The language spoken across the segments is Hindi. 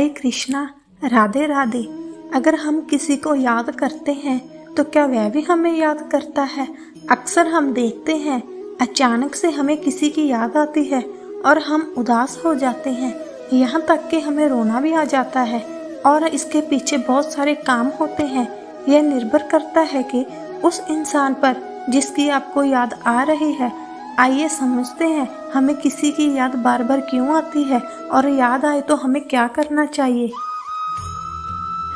हरे कृष्णा, राधे राधे। अगर हम किसी को याद करते हैं तो क्या वह भी हमें याद करता है? अक्सर हम देखते हैं अचानक से हमें किसी की याद आती है और हम उदास हो जाते हैं, यहाँ तक कि हमें रोना भी आ जाता है। और इसके पीछे बहुत सारे काम होते हैं। यह निर्भर करता है कि उस इंसान पर जिसकी आपको याद आ रही है। आइए समझते हैं हमें किसी की याद बार बार क्यों आती है और याद आए तो हमें क्या करना चाहिए।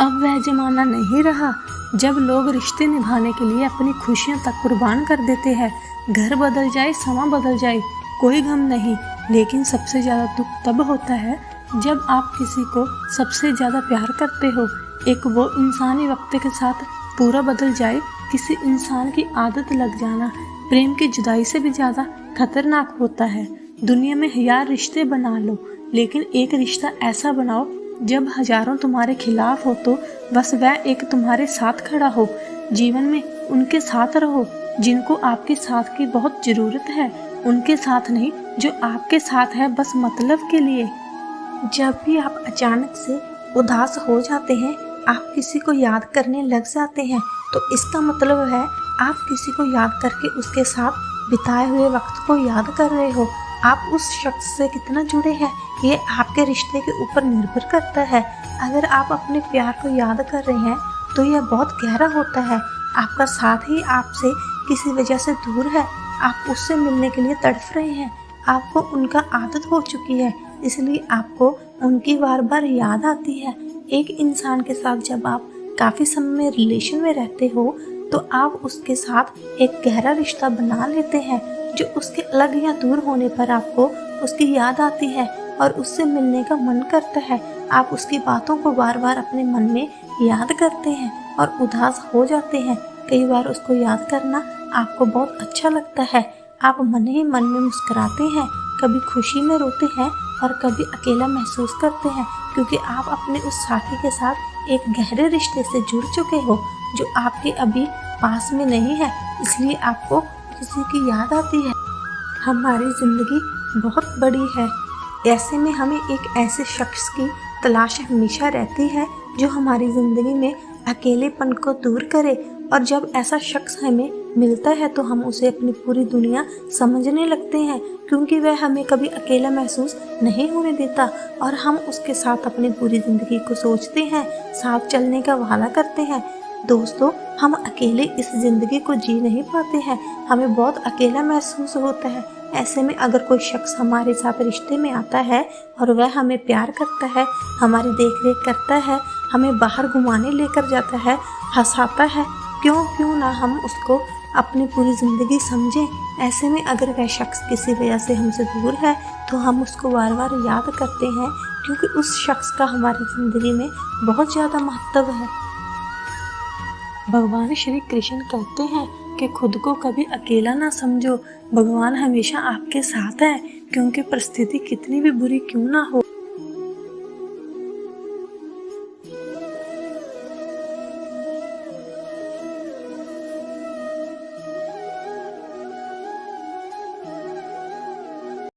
अब वह जमाना नहीं रहा जब लोग रिश्ते निभाने के लिए अपनी खुशियां तक कुर्बान कर देते हैं। घर बदल जाए, समा बदल जाए, कोई गम नहीं, लेकिन सबसे ज़्यादा दुख तब होता है जब आप किसी को सबसे ज़्यादा प्यार करते हो। एक वो इंसानी वक्त के साथ पूरा बदल जाए। किसी इंसान की आदत लग जाना प्रेम की जुदाई से भी ज़्यादा खतरनाक होता है। दुनिया में 1000 रिश्ते बना लो, लेकिन एक रिश्ता ऐसा बनाओ जब हजारों तुम्हारे खिलाफ हो तो बस वह एक तुम्हारे साथ खड़ा हो। जीवन में उनके साथ रहो जिनको आपके साथ की बहुत ज़रूरत है, उनके साथ नहीं जो आपके साथ है बस मतलब के लिए। जब भी आप अचानक से उदास हो जाते हैं, आप किसी को याद करने लग जाते हैं, तो इसका मतलब है आप किसी को याद करके उसके साथ बिताए हुए वक्त को याद कर रहे हो। आप उस शख्स से कितना जुड़े हैं ये आपके रिश्ते के ऊपर निर्भर करता है। अगर आप अपने प्यार को याद कर रहे हैं तो यह बहुत गहरा होता है। आपका साथ ही आपसे किसी वजह से दूर है, आप उससे मिलने के लिए तड़प रहे हैं, आपको उनका आदत हो चुकी है, इसलिए आपको उनकी बार बार याद आती है। एक इंसान के साथ जब आप काफ़ी समय में रिलेशन में रहते हो तो आप उसके साथ एक गहरा रिश्ता बना लेते हैं, जो उसके अलग या दूर होने पर आपको उसकी याद आती है और उससे मिलने का मन करता है। आप उसकी बातों को बार बार अपने मन में याद करते हैं और उदास हो जाते हैं। कई बार उसको याद करना आपको बहुत अच्छा लगता है। आप मन ही मन में मुस्कुराते हैं, कभी खुशी में रोते हैं और कभी अकेला महसूस करते हैं, क्योंकि आप अपने उस साथी के साथ एक गहरे रिश्ते से जुड़ चुके हो जो आपके अभी पास में नहीं है, इसलिए आपको किसी की याद आती है। हमारी ज़िंदगी बहुत बड़ी है, ऐसे में हमें एक ऐसे शख्स की तलाश हमेशा रहती है जो हमारी ज़िंदगी में अकेलेपन को दूर करे। और जब ऐसा शख्स हमें मिलता है तो हम उसे अपनी पूरी दुनिया समझने लगते हैं, क्योंकि वह हमें कभी अकेला महसूस नहीं होने देता और हम उसके साथ अपनी पूरी ज़िंदगी को सोचते हैं, साथ चलने का वादा करते हैं। दोस्तों, हम अकेले इस ज़िंदगी को जी नहीं पाते हैं, हमें बहुत अकेला महसूस होता है। ऐसे में अगर कोई शख्स हमारे साथ रिश्ते में आता है और वह हमें प्यार करता है, हमारी देख रेख करता है, हमें बाहर घुमाने लेकर जाता है, हंसाता है, क्यों ना हम उसको अपनी पूरी ज़िंदगी समझें। ऐसे में अगर वह शख्स किसी वजह से हमसे दूर है तो हम उसको बार बार याद करते हैं, क्योंकि उस शख्स का हमारी ज़िंदगी में बहुत ज़्यादा महत्व है। भगवान श्री कृष्ण कहते हैं कि खुद को कभी अकेला ना समझो, भगवान हमेशा आपके साथ है, क्योंकि परिस्थिति कितनी भी बुरी क्यों ना हो।